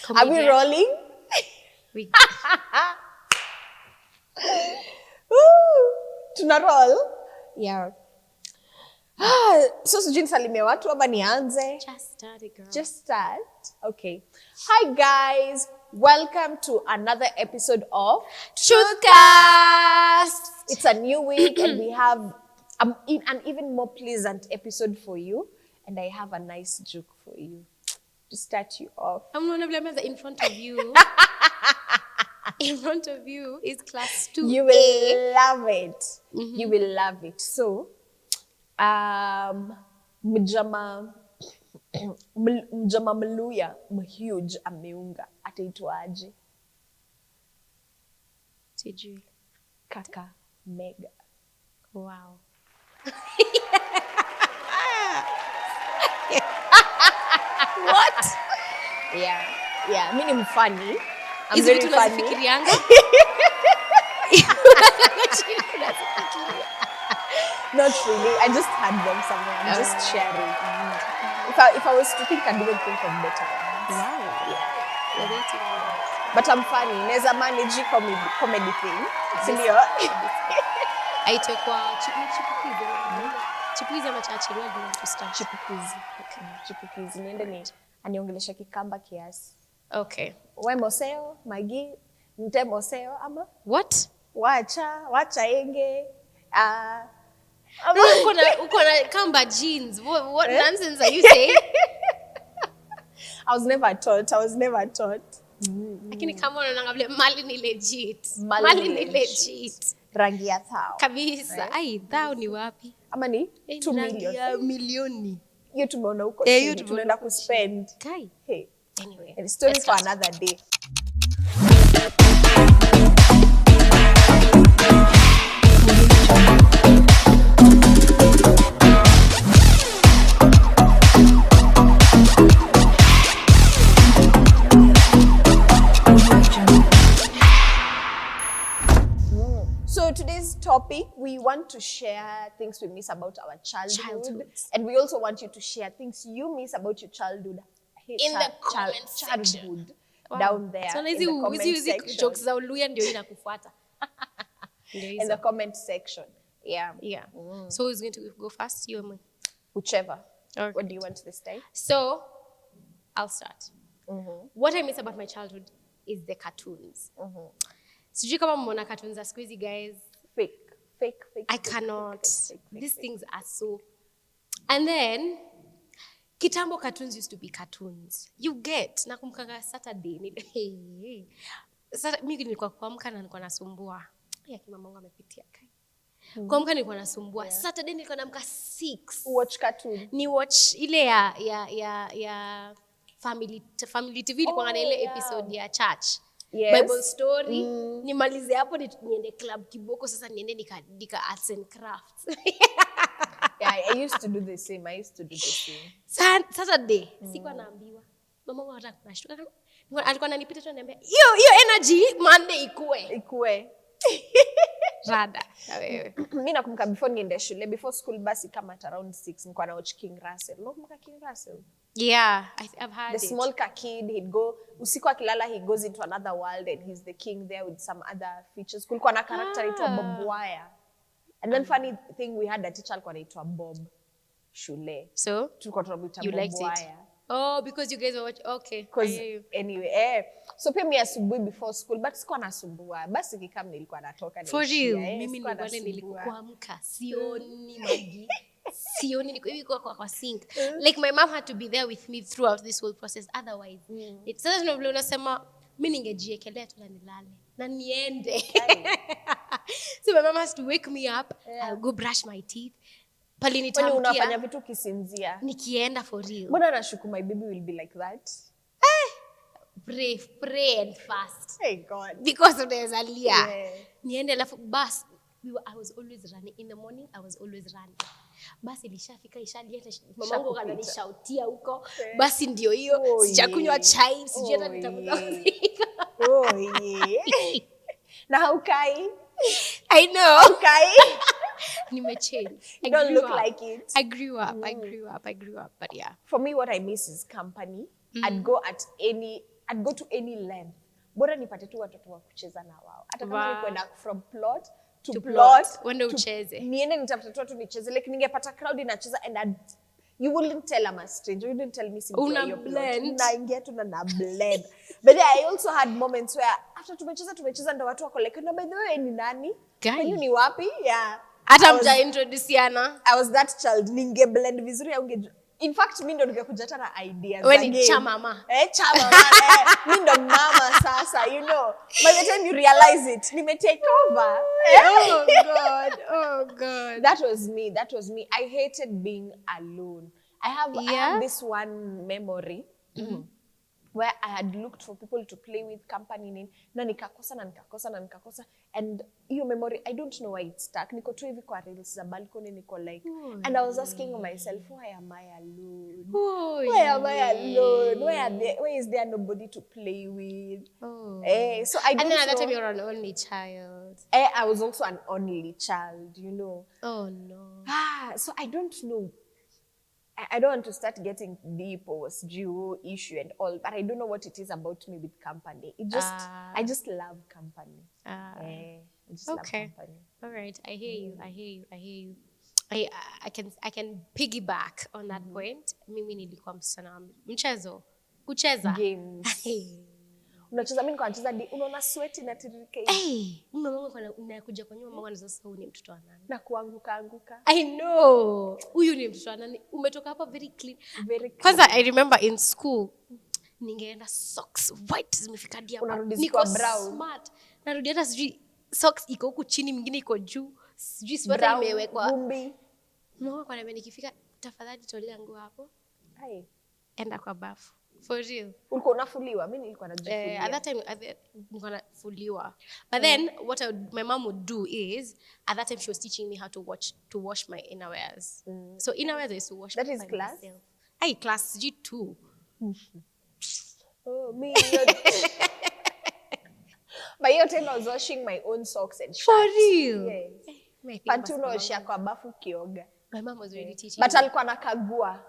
Are we rolling? We Tuna roll? yeah. So sijui nisalimie watu ama nianze? Just start it, girl. Just start? Okay. Hi guys. Welcome to another episode of Truthcast. It's a new week and we have an even more pleasant episode for you. And I have a nice joke for you to start you off. I'm not blame in front of you. In front of you is class 2. You will love it. You will love it. So, mjama mluya mhuge ameunga ataitwaje? Sijui. Kaka Mega. Wow. What? Yeah. Mimi ni funny. I'm Is very it funny. tunazifikirianga? Not really. I just had them somewhere. I'm just sharing. If I was to think, I'd even think of better ones. Wow. Yeah. But I'm funny. Neza manage comedy thing. Sindio? Aitwe kwa chipukizi. Chipukizi ama chachi, where do you want to start? Chipukizi. Okay. Chipukizi. Niende ni aniongelesha Kikamba kiasi. Okay. We moseo, magi, nte moseo ama? What? Wacha enge. Uko na Kamba jeans. What nonsense are you saying? I was never taught. Lakini kama unaona vile mali ni legit. Mali ni legit. Rangi ya thao. Kabisa. Right? Ai, thao ni wapi? Ama ni 2 Rangi million. ya milioni. Hiyo tumeona huko hiyo chini. Tunaenda kuspend. Kai. Hey. Anyway. And story for another day. So today's topic, we want to share things we miss about our childhood. And we also want you to share things you miss about your childhood. In the comment section. Childhood. Wow. Down there. So in the comment section. jokes za Uluya ndio inakufuata. In the comment section. Yeah. So who's going to go first? You or me? Whichever. Okay. What do you want this time? So, I'll start. What I miss about my childhood is the cartoons. Sijui kama mmeona cartoons za siku hizi, guys. Fake. I cannot. Fake. These things are so. And then, kitambo cartoons used to be cartoons. You get. Nakumbuka Saturday. Mimi nilikuwa kuamka na nilikuwa nasumbua. Ya mama wangu amepitia kai. Kuamka nilikuwa nasumbua. Saturday nilikuwa naamka 6. Watch cartoon. Ni watch ile ya family TV ilikuwa na ile episode ya church. Yes. Bible story. Nimalize hapo niende club kiboko, sasa niende nika arts and crafts. Yeah, I used to do the same. Saturday sikuwa naambiwa. Mama wangu anataka kunashtuka. Alikuwa ananipita tu ananiambia, "Hiyo energy Monday ikue." Rada. Mimi nakumbuka before niende shule, before school bus kama at around 6 nilikuwa na watch King Russell. Unakumbuka King Russell? Yeah, I've heard the small kid, he'd go usiku akilala, he goes into another world and he's the king there with some other features. Kulikuwa na character anaitwa Bob Wire. And then funny thing, we had a teacher alikuwa anaitwa Bob shule. So tulikuwa tunamuita you Bob liked Wire. It? Oh, because you guys were watching. Okay. Because anyway, so pia mimi asubuhi before school, but sikuwa nasumbua. Basi kikam nilikuwa natoka for real. Mimi nilikuwa kuamka sioni magi. Sioni niko hivi kwa sink. Like my mom had to be there with me throughout this whole process, otherwise it's sasa ndio unasema mimi ningejiekelea tu na nilale na niende. So my mom has to wake me up. I'll go brush my teeth. Pali nitamkia. Unafanya vitu kisinzia. Nikienda for real. Mbona nashuku my baby will be like that? Pray and fast. Hey God. Because unaweza lia. Niende alafu bus. I was always running in the morning. Basi ilishafika ishalia, mama wangu kananishautia huko. Basi ndio hiyo, sijakunywa chai, sijui hata nitakuja kuzika. Na haukai? I know. Haukai? Nimechange. You don't look like it. I grew up, but yeah. For me, what I miss is company. I'd go at I'd go to any length. Bora nipate tu watoto wa kucheza na wao. Hata kama ni kwenda from plot to plot. Wende ucheze. Niende nitafute tu watu nicheze. Like ningepata crowd inacheza and you wouldn't tell I'm a stranger. You didn't tell me Una your blend. plot. Naingia tu na blend. But I also had moments where after tumecheza ndo watu wako like, no, by the way, ni nani? Kwani ni wapi? Yeah. Hata mja introduciana. I was that child. Ninge blend vizuri au in fact, mimi ndo ningekuja hata na ideas. When it's chamama. Chamama. Mimi ndo mama sasa, you know. By the time you realize it, nime take over. Oh God. That was me. I hated being alone. I have this one memory where I had looked for people to play with, company name, na nikakosa. And hiyo memory, I don't know why it stuck. Niko tu hivi kwa rails za balcony, niko like, and I was asking myself, why am I alone? Why am I alone? Why is there nobody to play with? So I don't know. And then at that time you're an only child. I was also an only child, you know. Oh no. So I don't know. I don't want to start getting deep or due issue and all, but I don't know what it is about me with company. I just love company. I just love company. All right. I hear you. I can piggyback on that point. Mimi nilikuwa msichana mchezo. Kucheza. Games. Unacheza mimi niko nacheza unaona sweat inatiririka hivi. Mama unakuja kwa nyuma mama anaanza sasa ni mtoto wa nani? Na kuanguka. I know. Huyu ni mtoto wa nani? Umetoka hapa very clean. Kwanza I remember in school ningeenda socks white zimefika hadi hapa. Niko brown. Smart. Narudi hata sijui socks iko huku chini mwingine iko juu. Sijui sweater imewekwa. Vumbi. Mama kwa nini nikifika tafadhali tolea nguo hapo? Enda kwa bafu. For real. Ulikuwa unafuliwa? Mimi nilikuwa najifulia. At that time nilikuwa nafuliwa. But then what my mom would do is at that time she was teaching me how to wash my innerwears. So innerwears I used to wash that is class? myself. Class G2. Me. By your time I was washing my own socks and shirts. For real? Yes. Pantu unaoshia kwa bafu ukioga. My mom was really teaching But me. alikuwa anakagua.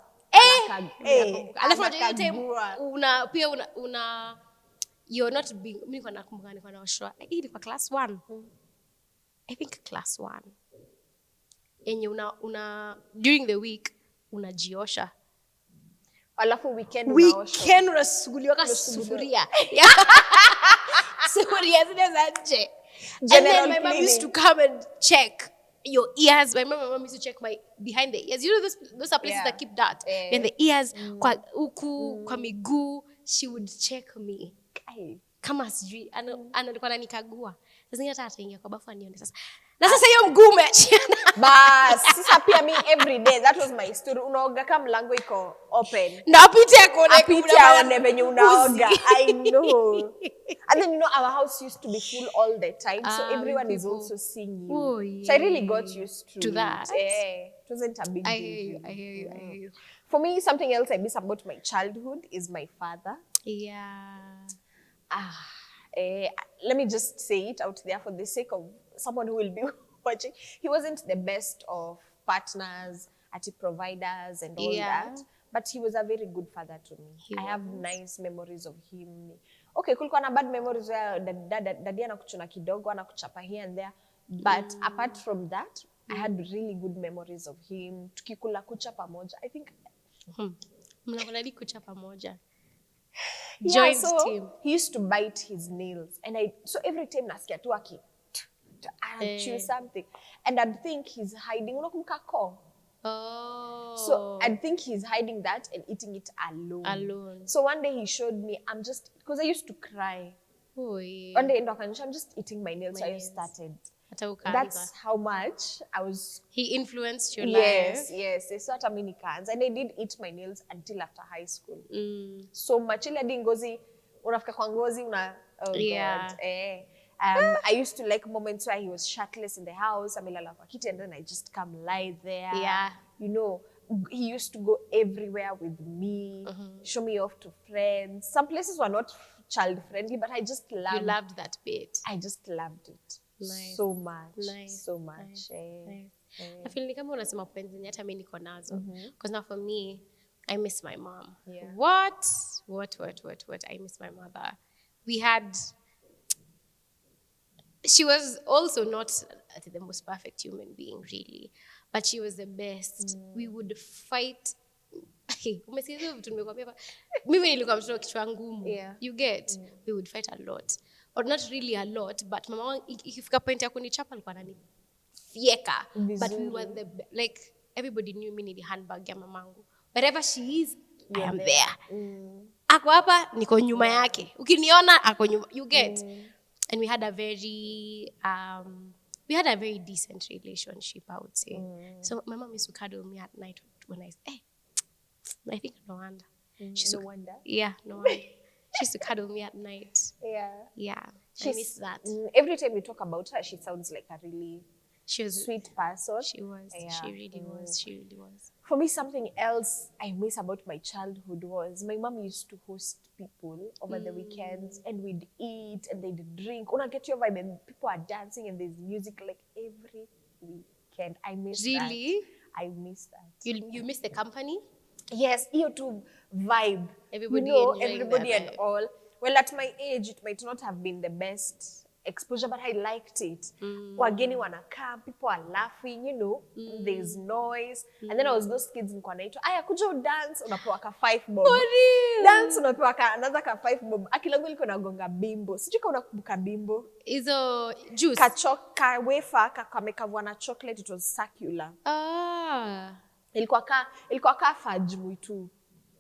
Alafu pia una you're not being mimi kwa nakumbuka nilikuwa naoshwa. Ilikuwa class 1. I think class 1. Yenye una during the week unajiosha. Alafu weekend unasuguliwa kama sufuria. Sufuria zile za nje. And then my mom used to come and check your ears. My mom used to check my behind the ears. You know those are places that keep dirt. In the ears, kwa uku, kwa miguu, she would check me. Kama sijui, alikuwa ananikagua. Sasa ngine hata ataingia kwa bafu anione sasa. Na sasa hiyo mguu umeachiana. Bas, sasa pia me every day, that was my story. Unaoga kama mlango iko open. Na apite aone venye unaoga. I know. And then you know our house used to be full all the time, so everyone is also seeing you. So I really got used to that. It wasn't a big deal. I hear you. For me, something else I miss about my childhood is my father. Let me just say it out there for the sake of someone who will be watching. He wasn't the best of partners, providers and all that, but he was a very good father to me. I have nice memories of him. Okay, kulikuwa na bad memories where daddy anakuchuna kidogo, anakuchapa here and there, but apart from that, I had really good memories of him. Tukikula kucha pamoja. I think mnakula kucha pamoja. So he used to bite his nails, and so every time nasikia tu I'd chew something, and I'd think he's hiding. So I'd think he's hiding that and eating it alone. So one day he showed me, because I used to cry. One day I'm just eating my nails. So I started. That's how much he influenced your life. Yes. So hata mimi nikaanza, and I did eat my nails until after high school. So much ile hadi ngozi unafika kwa ngozi God. I used to like moments where he was shirtless in the house, amelala kwa kiti, and then I just come lie there. You know, he used to go everywhere with me, show me off to friends. Some places were not child friendly, but I just loved. You loved that bit. I just loved it. Nice. So much. Nice. I feel like kama unasema penzi hata mimi niko nazo. Because now for me, I miss my mom. What? What? I miss my mother. We had. She was also not the most perfect human being, really, but she was the best. We would fight. Umesikia hizo vitu nimekuambia hapa? Mimi nilikuwa mtoto kichwa ngumu. Yeah. You get? We would fight a lot. Or not really a lot, but mama wangu ikifika point ya kunichapa alikuwa ananifieka. But we were like everybody knew me ni the handbag ya mamangu. Wherever she is, I am there. Ako hapa niko nyuma yake. Ukiniona ako nyuma. You get? And we had a very decent relationship, I would say. So my mom used to cuddle me at night when I think no wonder. No wonder. Yeah, no wonder. She used to cuddle me at night. Yeah. I miss that. Every time we talk about her, she sounds like a really sweet person. She was. Yeah. She really was. For me, something else I miss about my childhood was my mom used to host people over the weekends, and we'd eat and they'd drink. Una get your vibe, and people are dancing and there's music like every weekend. I miss that. Really? I miss that. You miss the company? Yes, you to vibe. Everybody and all. Well, at my age, it might not have been the best exposure, but I liked it. Wageni wanakam, people are laughing, there's noise. And then I was those kids in Kwanaito, aya kujo dance, unapewa ka 5 bob. Dance, unapewa ka another ka 5 bob. Akilangu liko nagonga bimbo. Sijui kama unakumbuka bimbo. Izo juice. Ka wafer, kamekavwa na chocolate, it was circular. Ilikuwa ka fudge mwitu.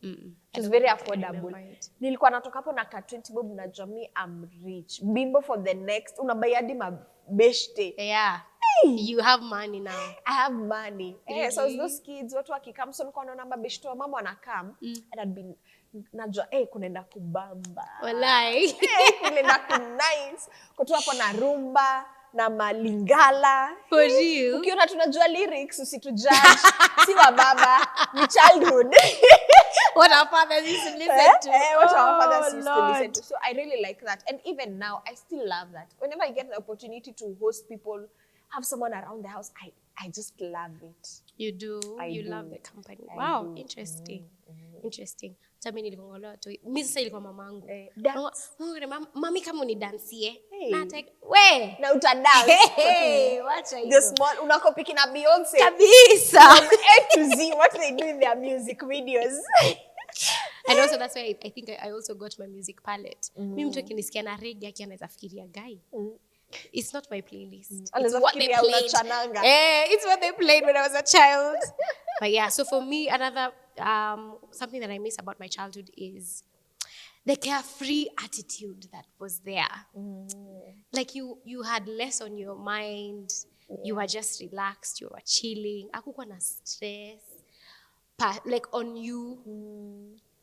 It was very affordable. Nilikuwa natoka hapo na ka 20 bob na jamii, I'm rich. Bimbo for the next, unabayadi mabeshte. Yeah. You have money now. I have money. Yeah, so those kids, watu wakikam, so nilikuwa naona mabeshte wa mama wanakam, and I'd been, najua, kunaenda kubamba. Walai. Kunaenda kunice. Kutu hapo na rumba, na malingala. For real? Ukiona tunajua lyrics, usitujudge. Si wa baba, ni childhood. What our fathers used to listen to. What our fathers used to listen to. So I really like that. And even now, I still love that. Whenever I get the opportunity to host people, have someone around the house, I just love it. You do? You love the company. Wow, interesting. Interesting. Mimi nilikongolewa tu. Mimi sasa ilikuwa mamangu. Mami kama unidansie. Na take we na utadance. Wacha hiyo. The small unakopiki na Beyonce. Kabisa. From A to Z, what they do in their music videos. And also that's why I think I also got my music palette. Mimi mtu akinisikia na reggae aki anaweza fikiria guy. It's not my playlist. It's what they played. It's what they played when I was a child. But yeah, so for me, another something that I miss about my childhood is the carefree attitude that was there. Like you had less on your mind. You were just relaxed. You were chilling. Hakukuwa na stress. Like on you.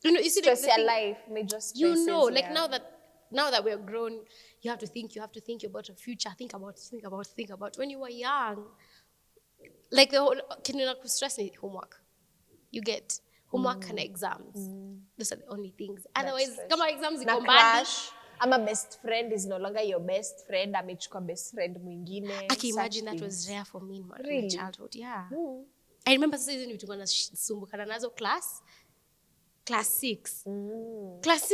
You see stress your life, major stresses. Like now that we're grown, you have to think about your future, think about. When you were young, like the whole, can you not stress me homework? You get homework and exams. Those are the only things. Otherwise, come on, exams na crush. I'm a best friend is no longer your best friend. Amechukua best friend mwingine. I can imagine that was rare for me in my childhood. Yeah. I remember sasa hizo ni vitu nasumbukana nazo class 6. Class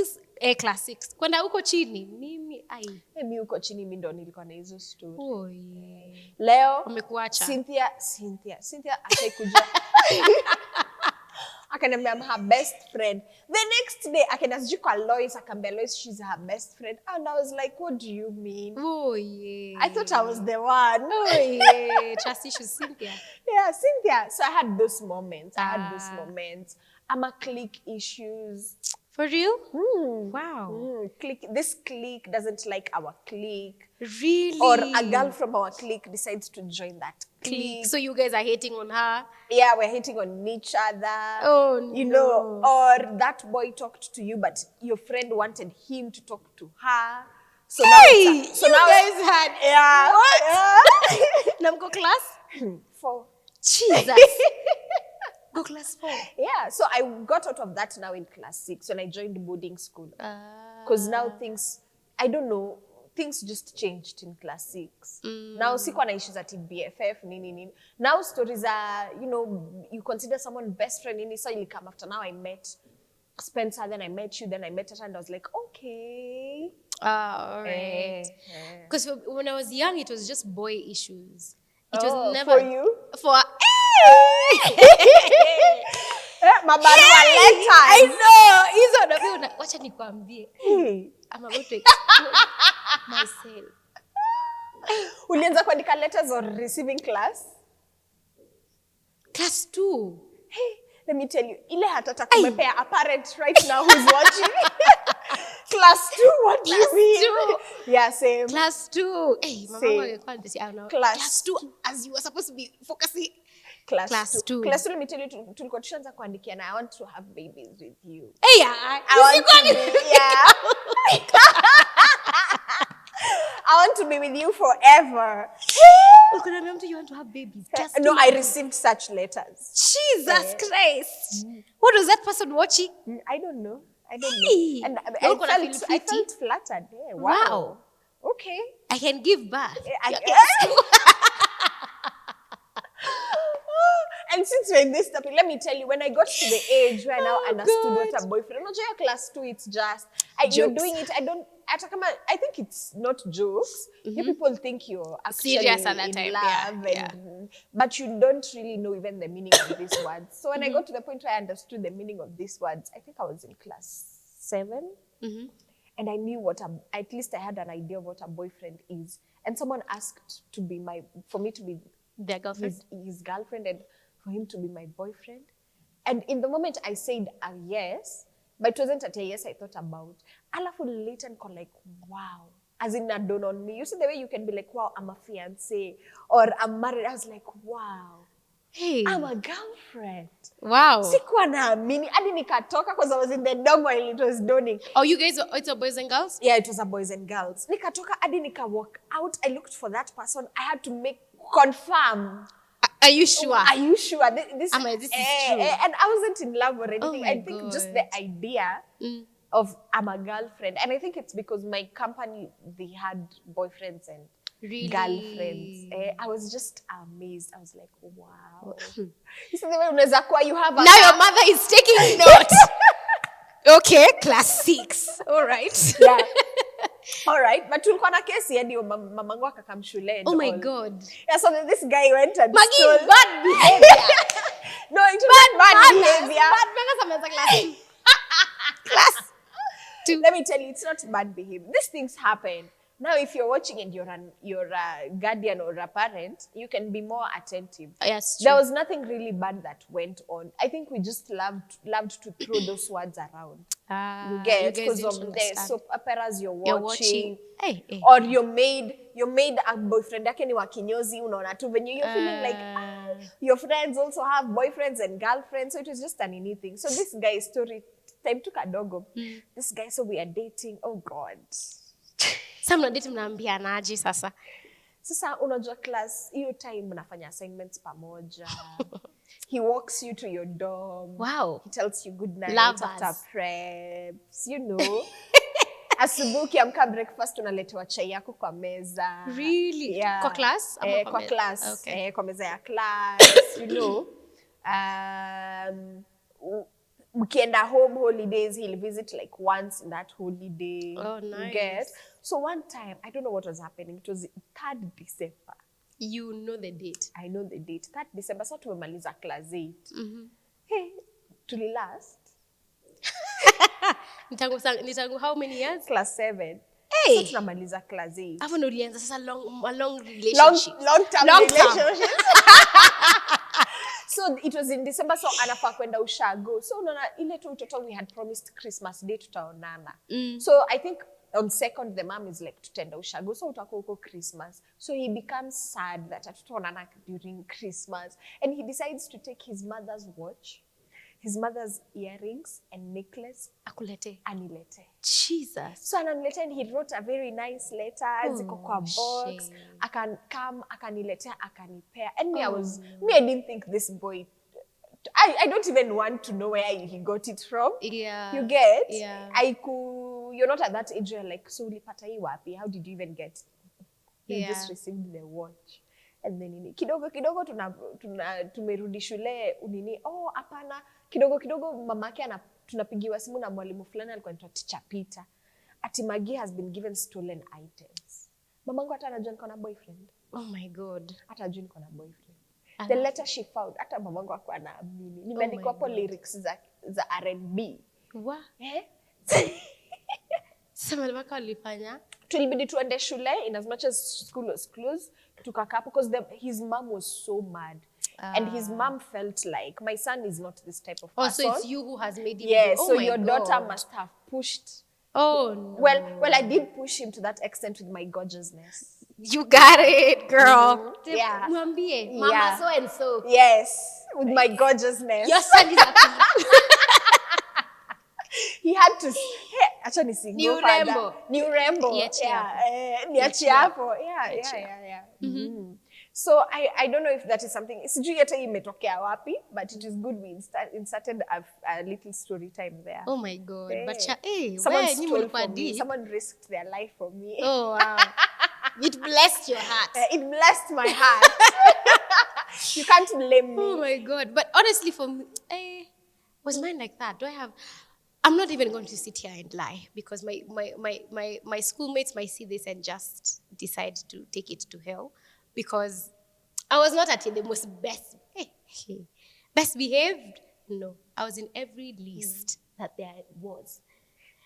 6. Kwenda huko chini, mimi huko chini mimi ndo nilikuwa na hizo story. Oh yeah. Leo umekuacha. Cynthia ataikuja. Akaniambia I'm her best friend. The next day akaenda sijui kwa Lois, akambia Lois she's her best friend. And I was like, what do you mean? Oh yeah. I thought I was the one. Oh yeah. Trust issues, Cynthia. Yeah, Cynthia. So I had those moments. I'm a clique issues. For real? Wow. This clique doesn't like our clique. Really? Or a girl from our clique decides to join that clique. So you guys are hating on her? Yeah, we're hating on each other. Oh, you know, or that boy talked to you, but your friend wanted him to talk to her. So hey! Now guys had... Yeah. What? Namko class? 4. Jesus. Go class 4. Yeah, so I got out of that now in class 6 when I joined boarding school. Because now things, I don't know, things just changed in class 6. Now sikuwa na issues at BFF, nini. Now stories are, you consider someone best friend, nini, so you come after now I met Spencer, then I met you, then I met her, and I was like, okay. All right. Because when I was young, it was just boy issues. It was never for you? For Mabarua letters. I know. Hizo ndio wacha nikwambie. I'm about to explode myself. Ulianza kuandika letters or receiving class? Class 2. Hey, let me tell you, ile hatata kumepea a parent right now who's watching. Class 2, what do you mean? 2. Yeah, same. Class 2. Hey, mama angekuwa anatesi Class 2 as you were supposed to be focusing. Class 2. Class 2, let me tell you, tulikuwa tushaanza kuandikia na I want to have babies with you. Hey, I want to be, yeah. I want to be with you forever. You want to have babies? No, I received such letters. Jesus Christ. What was that person watching? I don't know. And I felt flattered. Yeah, wow. Okay. I can give birth. And since we're in this topic, let me tell you, when I got to the age where I now understood what a boyfriend, not your class 2, it's just, you're doing it, I think it's not jokes. You people think you're actually serious at that in time. love, but you don't really know even the meaning of these words. So when I got to the point where I understood the meaning of these words, I think I was in class 7. And I knew at least I had an idea of what a boyfriend is. And someone asked for me to be their girlfriend, his girlfriend, and for him to be my boyfriend. And in the moment I said a yes, but it wasn't a yes I thought about. Alafu later niko like, wow. As in a dawn on me. You see the way you can be like, wow, I'm a fiancé or I'm married. I was like, wow. Hey. I'm a girlfriend. Wow. Sikuwa naamini. Hadi nikatoka because I was in the dorm while it was dawning. Oh, you guys, it's a boys and girls? Yeah, it was a boys and girls. Nikatoka hadi walk out. I looked for that person. I had to confirm. Are you sure? Are you sure? This is true. And I wasn't in love or anything. I think God. just the idea of I'm a girlfriend. And I think it's because my company, they had boyfriends and girlfriends. I was just amazed. I was like, wow. You see the way unaweza kuwa you have a now your mother is taking note. Okay, class 6. All right. Yeah. All right, but tulikuwa na kesi hadi mamangu akakam shule. Oh my God. Yeah, so this guy went and stole. Bad behavior. No, it was bad behavior. Bad manners class 2. Class 2. Let me tell you, it's not bad behavior. These things happen. Now, if you're watching and you're a guardian or a parent, you can be more attentive. Yes, true. There was nothing really bad that went on. I think we just loved to throw those words around. You get because of the soap operas you're watching. Hey. Or your maid a boyfriend yake ni wa kinyozi, unaona tu venye you're feeling like your friends also have boyfriends and girlfriends, so it was just an anything. So this guy's story time took a dogo. This guy, so we are dating. Oh God. Sasa mnadate mnaambianaje sasa? Sasa unajua class hiyo time mnafanya assignments pamoja. He walks you to your dorm. Wow. He tells you good night Lovers. after preps, you know. Asubuhi ukiamka breakfast unaletewa chai yako kwa meza. Really? Yeah. Kwa class? Kwa class. Okay. Kwa meza ya class, you know. Mkienda home holidays, he'll visit like once in that holiday. Oh, nice. You get? So one time, I don't know what was happening. It was 3rd December. You know the date. I know the date. 3rd December. So tumemaliza class 8. Hey, tulilast. Nitangu how many years? Class 7. Hey. So tunamaliza class 8. Hapo ndo ulianza sasa long relationship. Long-term relationship. So it was in December, so anafaa kwenda ushago. So unaona ile tu utoto we had promised Christmas Day tutaonana. So I think on 2nd the mom is like tutenda ushago, so utakuwa huko Christmas. So he becomes sad that hatutaonana during Christmas, and he decides to take his mother's watch, his mother's earrings and necklace akulete anilete. Jesus. So ananiletea, and he wrote a very nice letter, ziko kwa box, akaniletea, akanipea. And I didn't think this boy, I don't even want to know where he got it from. Yeah. You get? Yeah. You're not at that age where like, so ulipata hii wapi? How did you even get it? You just received the watch. And then kidogo tumerudi shule, hapana, kidogo mamake tunapigiwa simu na mwalimu fulani alikuwa anaitwa Teacher Peter. Ati Maggie has been given stolen items. Mamangu hata anajua niko na boyfriend. Oh my God. Hata ajui niko na boyfriend. The letter she found, hata mamangu hakuwa anaamini. Nimeandika hapo lyrics za R&B. Wa? Sema mpaka walifanya. Tulibidi tuende shule in as much as school was closed. Tukakaa hapo because his mom was so mad. And his mom felt like, my son is not this type of person. So it's you who has made him Yes, do, so your daughter must have pushed. Oh, no. Well, I did push him to that extent with my gorgeousness. You got it, girl. Yeah. Mwambie, mama Yeah. so and so. Yes, with my gorgeousness. Your son is a He had to acha nisingo Ni urembo. father. Ni urembo. Niachie hapo. Niachie hapo. Yeah. So I don't know if that is something, sijui hata imetokea wapi, but it is good we inserted a little story time there. Oh my God. Yeah. But Someone stole from me. Someone risked their life for me. Oh wow. It blessed your heart. It blessed my heart. You can't blame me. Oh my God. But honestly for me, was mine like that? I'm not even going to sit here and lie because my schoolmates might see this and just decide to take it to hell because I was not at the most best behaved. No, I was in every list that there was.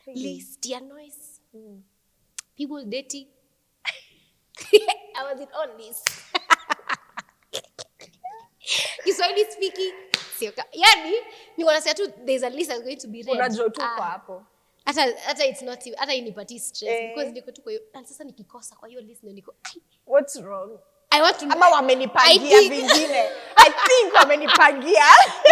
Really? List, dear noise, people dating. I was in all lists. Kiswahili speaking. Yani, ni wanasema tu there's a list that's going to be read. Unajua tu kwa hapo. Hata it's not even, hata inipati stress because niko tu kwa hiyo. Na sasa nikikosa kwa hiyo list ndio niko. What's wrong? I want to Ama wamenipangia vingine. I think wamenipangia.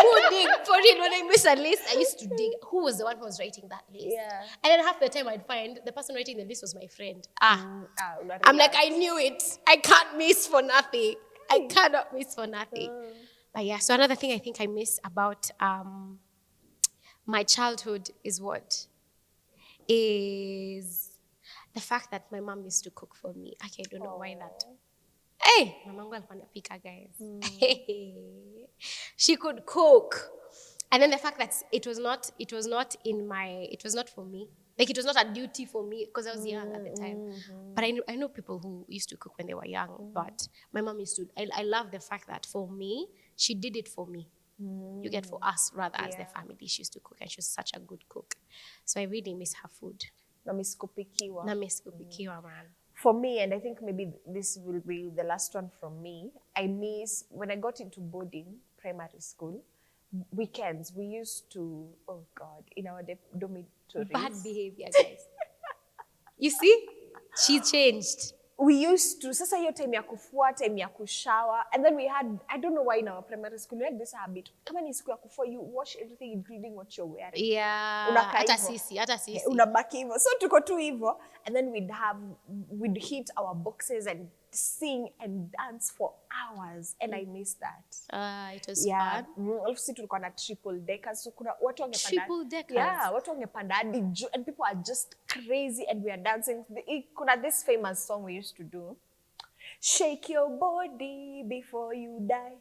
Who dig? For real, when I miss a list, I used to dig. Who was the one who was writing that list? Yeah. And then half the time I'd find the person writing the list was my friend. I'm I'm like, I knew it. I can't miss for nothing. I cannot miss for nothing. But yeah, so another thing I think I miss about my childhood is the fact that my mom used to cook for me. I don't know why that. Hey, mamangu alikuwa anapika, guys. She could cook. And then the fact that it was not for me. Like it was not a duty for me because I was young at the time. But I know people who used to cook when they were young. But my mom used to. I love the fact that for me, she did it for me. You get for us rather as the family. She used to cook and she was such a good cook. So I really miss her food. Na miss kupikiwa. Man. For me, and I think maybe this will be the last one from me, I miss, when I got into boarding, primary school, weekends, we used to, oh God, in our dormitories. Bad behavior, guys. You see? She changed. We used to, sasa hiyo time ya kufua, time ya kushower, and then we had, I don't know why in our primary school, we had this habit, kama ni siku ya kufua, you wash everything including what you're wearing. Yeah. Hata sisi. Unabaki hivyo. So tuko tu hivyo, and then we'd hit our boxes and sing and dance for hours, and I miss that. It was fun. Sisi tulikuwa na triple deckers, so kuna watu wangepanda. Triple deckers? Yeah, watu wangepanda hadi and people are just crazy and we are dancing. Kuna this famous song we used to do. Shake your body before you die.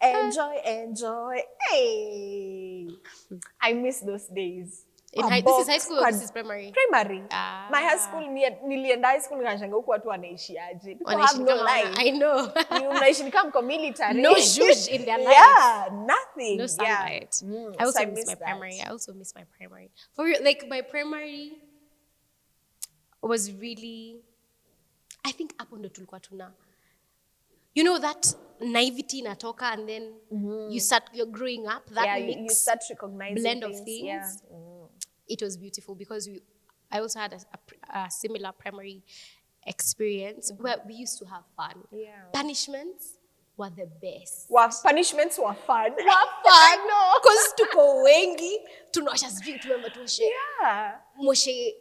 Enjoy. Hey! I miss those days. This is high school or this is primary? Primary. My high school, nilienda high school nikashanga huku watu wanaishi aje. People have no life. I know. Mnaishi ni kama military. No zhuzh in their life. Yeah, nothing. No sunlight. I also miss my primary. For real, like my primary was really, I think hapo ndo tulikuwa tuna, you know that naivety inatoka and then you're growing up, that mix, you start recognizing blend things. of things. Yeah. It was beautiful because I also had a similar primary experience where we used to have fun. Yeah. Punishments were the best. Punishments were fun. No. Because tuko wengi, tunawasha sijui tumeamba tuoshe. Yeah. Moshe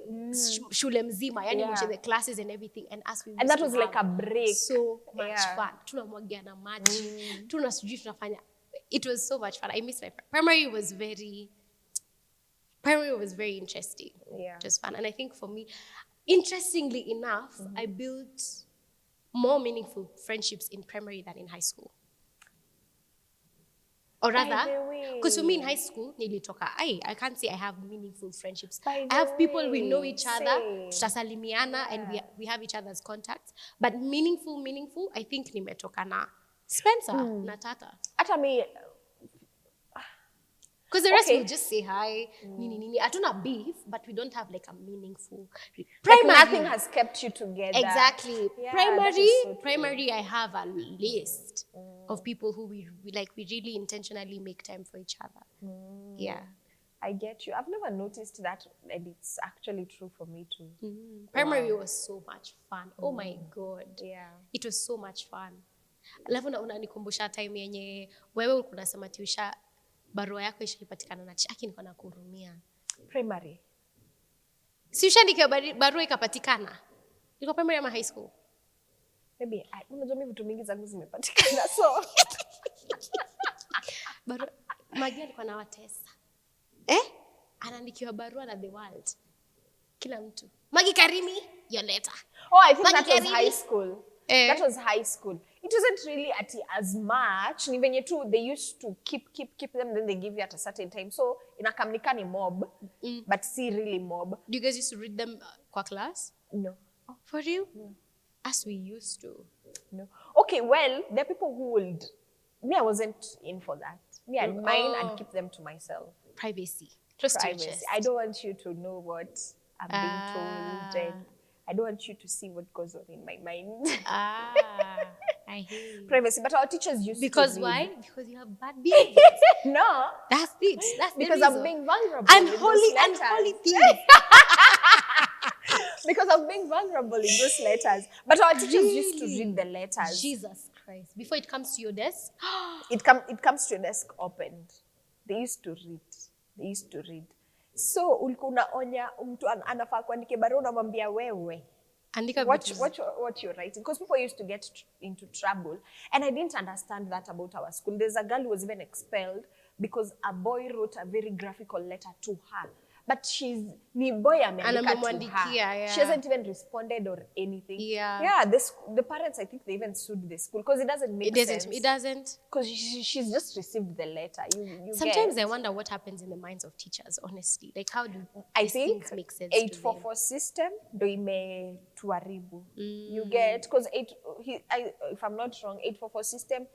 shule mzima, yani moshe the classes and everything, and us we and that was like a break. So much fun. Tunamwagiana maji, tunafanya. It was so much fun. I miss my primary was very interesting. Yeah. It was fun. And I think for me, interestingly enough, I built more meaningful friendships in primary than in high school. Or By rather, the way. because for me in high school, nilitoka, I can't say I have meaningful friendships. By I have the people we know way, each other, same. tutasalimiana, and we have each other's contacts. But meaningful, I think nimetoka na Spencer, na Tata. Hata me, Because the rest Okay. will just say hi, nini. Hatuna beef, but we don't have like a meaningful. like nothing has kept you together. Exactly. Yeah, that is so true. Primary, I have a list of people who we really intentionally make time for each other. Yeah. I get you. I've never noticed that, and it's actually true for me too. Primary was so much fun. Oh my God. Yeah. It was so much fun. Alafu unanikumbusha time yenye wewe ulikuwa unasema tiusha barua yako ishaipatikana na chaki niko na kurumia. Primary. Si ushaandika barua ikapatikana? Ilikuwa primary ama high school? Maybe unajua mimi vitu mingi zangu zimepatikana so. Barua Magia alikuwa na watesa. Anaandikiwa barua na the world. Kila mtu. Magi Karimi, your letter. Oh, I think Magi that was Karimi. high school. That was high school. It wasn't really as much. Ni venye tu, they used to keep them, then they give you at a certain time. So, inakamnika ni mob, but see really mob. Do you guys used to read them kwa class? No. Oh, for real? As we used to. No. Okay, well, there are people who would, me, I wasn't in for that. Me, I'd mine, I'd keep them to myself. Privacy. Close to your Privacy. chest. I don't want you to know what I'm being told, and I don't want you to see what goes on in my mind. I hear you. Privacy. But our teachers used Because to why? Because you have bad behavior. No. That's it. That's the Because reason. I'm being vulnerable. Unholy things. Because I'm being vulnerable in those letters. But our teachers used to read the letters. Jesus Christ. Before it comes to your desk? It comes to your desk opened. They used to read. So ulikuwa unaonya mtu anafaa kuandike barua unamwambia wewe. Andika what you're writing. Because people used to get into trouble. And I didn't understand that about our school. There's a girl who was even expelled because a boy wrote a very graphical letter to her. But ni boy ameandika to her. Yeah. She hasn't even responded or anything. Yeah. The parents, I think they even sued the school because it doesn't make sense. It doesn't. Because she's just received the letter. You Sometimes get. I wonder what happens in the minds of teachers, honestly. Like, how do I these think things make sense 844 system ndo imetuharibu. You get, because if I'm not wrong, 844 system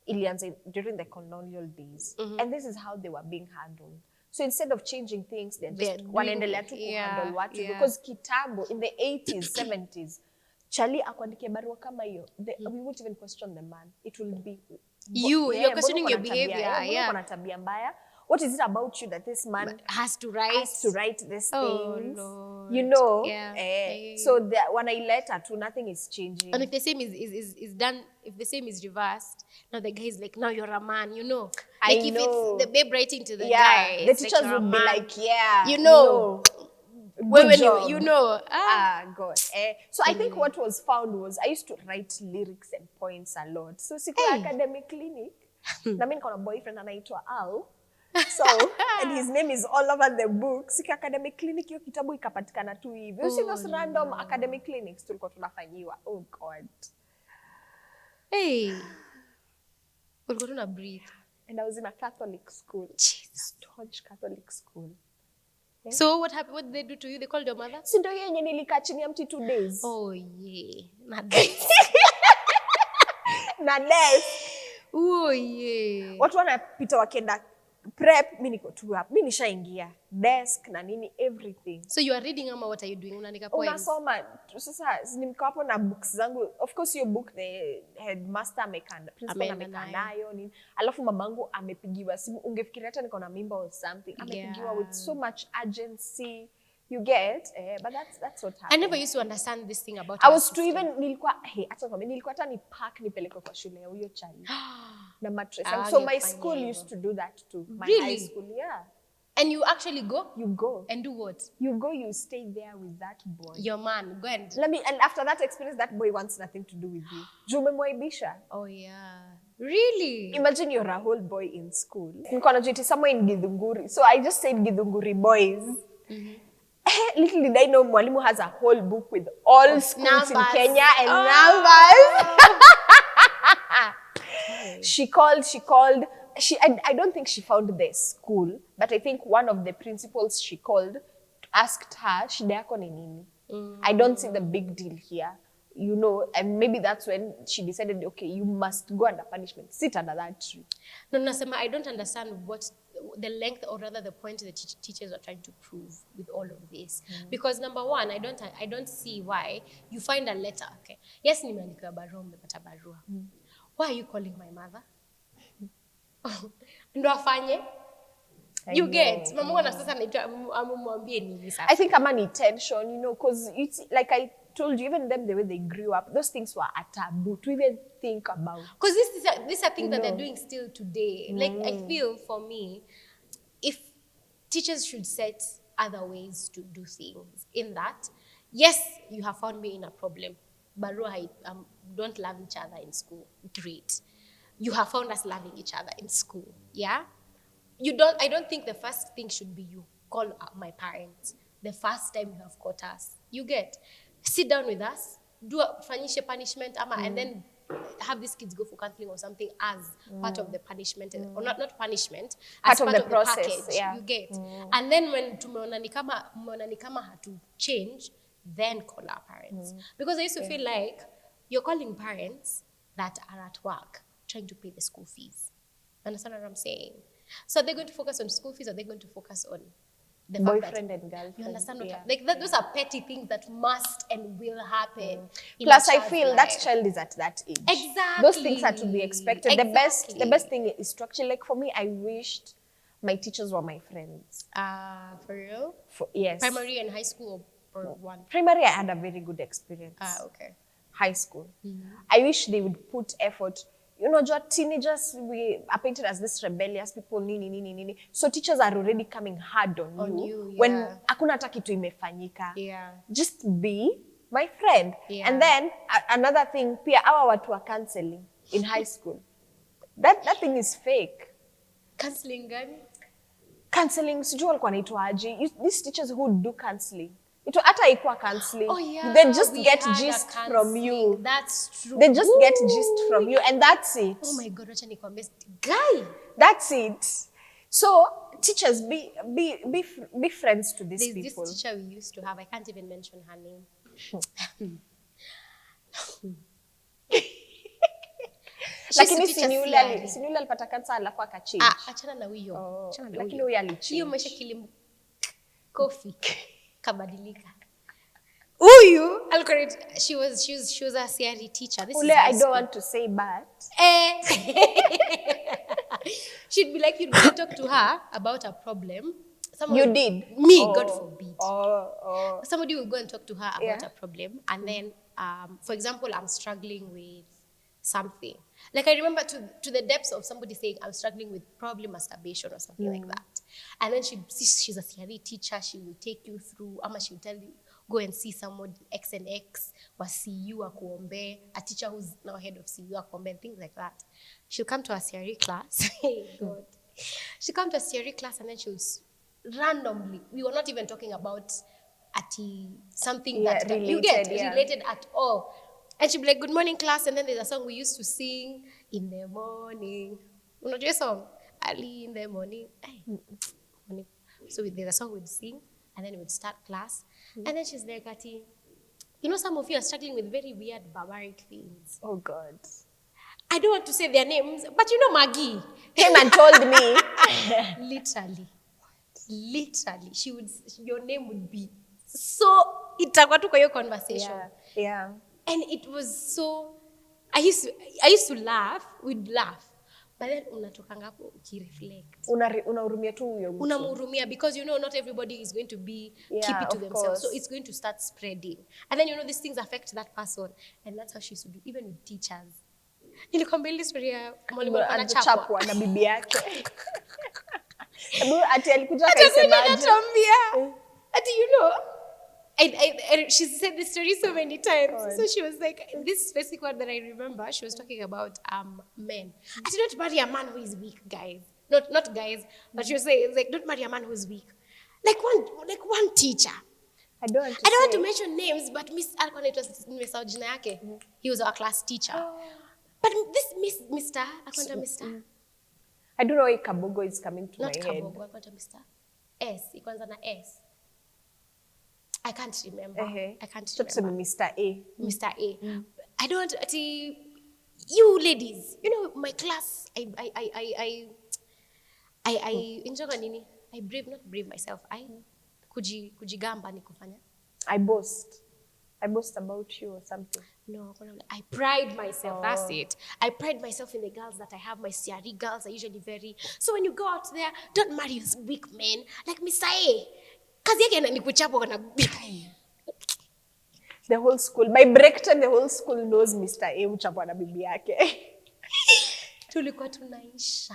ilianza during the colonial days. And this is how they were being handled. So instead of changing things, they're just wanaendelea tu kuhandle watu. Because kitambo, in the 80s, 70s, Charlie akuandike barua kama hiyo, we won't even question the man. It will be you're questioning your behavior. Kuna tabia mbaya. What is it about you that this man has to write these Oh, things? Lord. You know? Yeah. So when I letter to, nothing is changing. And if the same is done, if the same is reversed, now the guy is like, now you're a man, you know. Like I if know. it's the babe writing to the guy, the it's teachers like, would be like, you know. Good job. You know. God. So I think what was found was I used to write lyrics and poems a lot. So siku ya academic clinic, na mimi niko na boyfriend anaitwa Al. So, and his name is all over the book. Siku ya academic clinic hiyo kitabu ikapatikana tu hivi. You see those random academic clinics tulikuwa tunafanyiwa. Oh God. Hey. Ulikuwa tuna breathe. And I was in a Catholic school. Jesus. Staunch Catholic school. Yeah. So what happened? What did they do to you? They called your mother? Si ndio yenye nilikaa chini ya mti 2 days. Oh yeah. Na desk. Oh yeah. Watu wanapita wakienda prep, mimi niko tu hapo. Mimi nishaingia desk na nini everything. So you are reading ama what are you doing? Unaandika poems? Unasoma. Sasa nimko hapo na books zangu. Of course your book the headmaster amekanda, principal amekanayo nini. Alafu mamangu amepigiwa simu. Ungefikiria hata niko na mimba or something. Amepigiwa with so much urgency. You get, but that's what happened. I never used to understand this thing about I was to even nilikuwa hata ni pack nipeleke kwa shule ya huyo Charlie. Na mattress. So my school used to do that too. My high school, yeah. And you actually go? You go. And do what? You stay there with that boy. Your man, go and... And after that experience, that boy wants nothing to do with you. Jumemwaibisha. Oh yeah. Really? Imagine you're a whole boy in school. Niko najuti somewhere in Githunguri. So I just said Githunguri boys. Little did I know mwalimu has a whole book with all schools in Kenya and numbers. She called I don't think she found the school, but I think one of the principals she called asked her, shida yako ni nini? I don't see the big deal here. You know, and maybe that's when she decided, okay, you must go under punishment. Sit under that tree. No, Nasema, I don't understand what the length, or rather the point the teachers are trying to prove with all of this. Because number one, I don't see why you find a letter. Okay, yes, nimeandika barua, umepata barua. Why are you calling my mother? Ndo afanye? You get? Mama wana sasa amumwambie nini sasa? I think I'm an tension, you know, because it's like I told you, even them, the way they grew up, those things were a taboo to even think about. Because this are things that they're doing still today. Like, I feel, for me, if teachers should set other ways to do things, in that, yes, you have found me in a problem. Barua, don't love each other in school. Great. You have found us loving each other in school. Yeah? I don't think the first thing should be you call my parents the first time you have caught us. You get? Sit down with us, fanyishe punishment, and then have these kids go for counseling or something as part of the punishment, or not punishment, as part of the process, package. Yeah. You get? And then when tumeona ni kama hatu change, then call our parents. Because I used to feel like you're calling parents that are at work trying to pay the school fees. Understand what I'm saying? So they're going to focus on school fees, or they're going to focus on the boyfriend and girlfriend. You understand what those are petty things that must and will happen. Plus, I feel that child is at that age. Exactly. Those things are to be expected. Exactly. The best thing is to actually, like, for me, I wished my teachers were my friends. For real? Yes. Primary and high school, or one? Primary, I had a very good experience. Okay. High school. I wish they would put effort. You know, teenagers, we are painted as this rebellious people, nini. So teachers are already coming hard on you when hakuna hata kitu imefanyika. Yeah. Just be my friend. Yeah. And then another thing, pia awa watu wa counseling in high school. That thing is fake. Counseling gani? Counseling, sijui walikuwa naitwa aje. These teachers who do counseling. Ito hata ikuwa counseling. Oh, yeah. They just get gist from you. That's true. They just get gist from you, and that's it. Oh my God, wacha nikwambie, guy. That's it. So teachers, be friends to these people. There's this teacher we used to have. I can't even mention her name. Lakini sinule alipata kansa alafu akachange. Achana na huyo. Lakini huyo alichange. Hiyo maisha kilimu coffee kabadilika. Huyu she was a CRE teacher. This is I don't want to say but. She'd be like, you'd go talk to her about a problem. You did? Me, God forbid. Somebody will go and talk to her about a problem, and then, for example, I'm struggling with something. Like, I remember to the depths of somebody saying, I'm struggling with probably masturbation or something like that. And then she's a CRE teacher, she will take you through, she will tell you, go and see someone, X and X, wa CU akuombe, a teacher who's now head of CU akuombe, and things like that. She'll come to a CRE class. Hey, God. She'll come to a CRE class, and then she'll randomly, we were not even talking about something that related, you get related at all. And she'd be like, good morning, class. And then there's a song we used to sing in the morning. You know your song? Early in the morning. So there's a song we'd sing, and then we'd start class. And then she's like, you know, some of you are struggling with very weird, barbaric things. Oh, God. I don't want to say their names, but you know Maggie. Came and told me. Literally. Literally. Your name would be so, itakuwa tu kwa hiyo conversation. Yeah. And it was so, I used to laugh, we'd laugh. But then unatokanga hapo ukireflect. Unahurumia tu huyo mtu. Unamhurumia because you know not everybody is going to keep it to themselves. Course. So it's going to start spreading. And then you know these things affect that person. And that's how she used to do, even with teachers. Nilikwambia ile story ya mwalimu anachapwa na bibi yake. Ati alikuja akasemaje? Ati you know, she said this story so many times. God. So she was like, this specific one that I remember, she was talking about men. I did not marry a man who is weak, guys. Not guys, but she was saying, like, don't marry a man who is weak. Like one teacher. I don't want to mention names, but Miss Alcon, it was nimesahau jina yake. He was our class teacher. But this Mr. I don't know why Kabogo is coming to Not my head. Kabogo, what Mr. S. Ikuanza na S. I can't remember. I can't So remember. Mr. A. Mr. A. I don't, you ladies, you know, my class, I injoga nini? I not brave myself. Kujigamba ni kufanya. I boast about you or something. No, I pride myself. That's it. I pride myself in the girls that I have. My CRE girls are usually very. So when you go out there, don't marry weak men like Mr. A. Kazi yake ni kuchapwa na The whole school, by break time, the whole school knows Mr. A uchapwa na bibi yake. Tulikuwa tunaisha.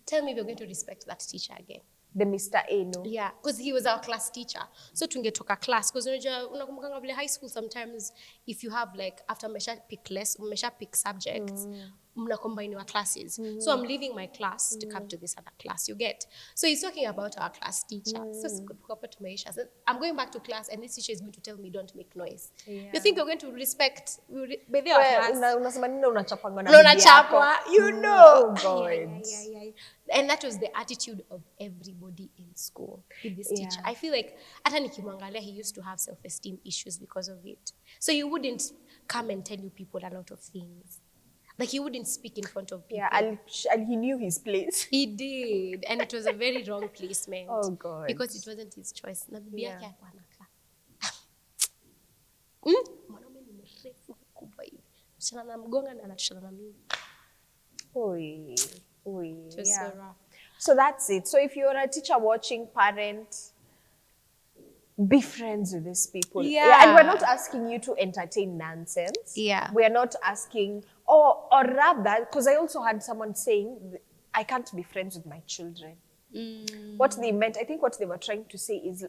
Tell me if you're going to respect that teacher again. The Mr. A, no? Yeah, because he was our class teacher. So tungetoka class, because unakumbukanga vile high school sometimes, if you have like, after mesha pick subjects, mna combine your classes. So I'm leaving my class to come to this other class, you get? So he's talking about our class teacher. So I'm going back to class and this teacher is going to tell me don't make noise. Yeah. You think you're going to respect by their class? Unasema nini unachapwa na bibi yako? You know. Oh God. Ay. And that was the attitude of everybody in school with this teacher. I feel like hata nikimwangalia, he used to have self-esteem issues because of it. So he wouldn't come and tell you people a lot of things. Like he wouldn't speak in front of people. Yeah, and he knew his place. He did. And it was a very wrong placement. Oh God. Because it wasn't his choice. Na bibi yake alikuwa anakaa. Mwanaume ni mrefu mkubwa hivi. Msichana na mgonga na anatushana na mimi. Oi. So rough. So that's it. So if you're a teacher watching, parent, be friends with these people. Yeah. And we're not asking you to entertain nonsense. Yeah. We're not asking, or rather, because I also had someone saying, I can't be friends with my children. What they meant, I think what they were trying to say is,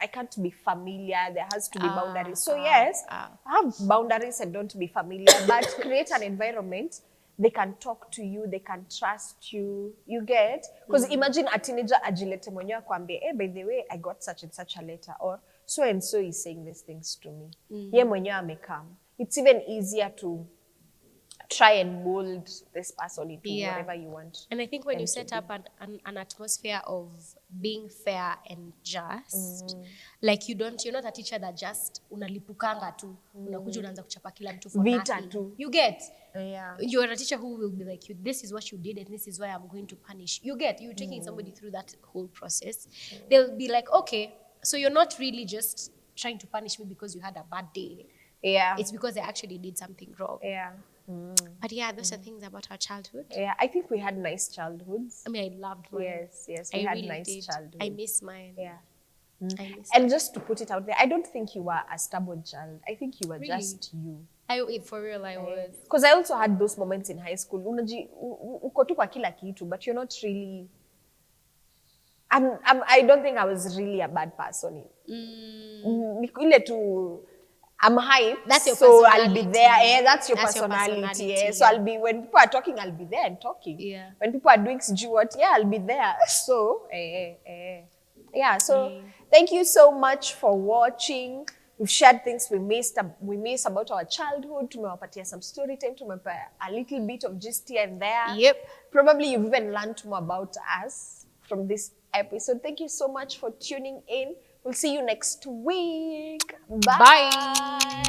I can't be familiar, there has to be boundaries. So yes, have boundaries and don't be familiar, but create an environment. They can talk to you, they can trust you, you get? Because imagine a teenager ajilete mwenyewe kwambie, by the way, I got such and such a letter, or so and so is saying these things to me. Ye mwenyewe amekam. It's even easier to try and mold this person into whatever you want. And I think when you set up an atmosphere of being fair and just, like you're not a teacher that just unalipukanga tu, unakuja unaanza kuchapa kila mtu for nothing. You get? Yeah. You're a teacher who will be like, this is what you did and this is why I'm going to punish. You get? You're taking somebody through that whole process. They'll be like, okay, so you're not really just trying to punish me because you had a bad day. Yeah. It's because I actually did something wrong. Yeah. But yeah, those are things about our childhood. Yeah, I think we had nice childhoods. I mean, I loved mine. Yes, we had nice childhoods. I miss mine. Yeah. I miss And just to put it out there, I don't think you were a stubborn child. I think you were Really? just you. For real, I was. Because I also had those moments in high school. Uko tu kwa kila kitu, but you're not really. I don't think I was really a bad person. Ile tu. I'm hyped, that's your so personality. I'll be there. Yeah, that's your That's your personality. personality, Yeah. So I'll be, when people are talking, I'll be there and talking. Yeah. When people are doing what, yeah, I'll be there. So, yeah. So thank you so much for watching. We've shared things we missed about our childhood. Tumewapatia some story time. Tumewapa a little bit of gist here and there. Yep. Probably you've even learned more about us from this episode. Thank you so much for tuning in. We'll see you next week. Bye. Bye.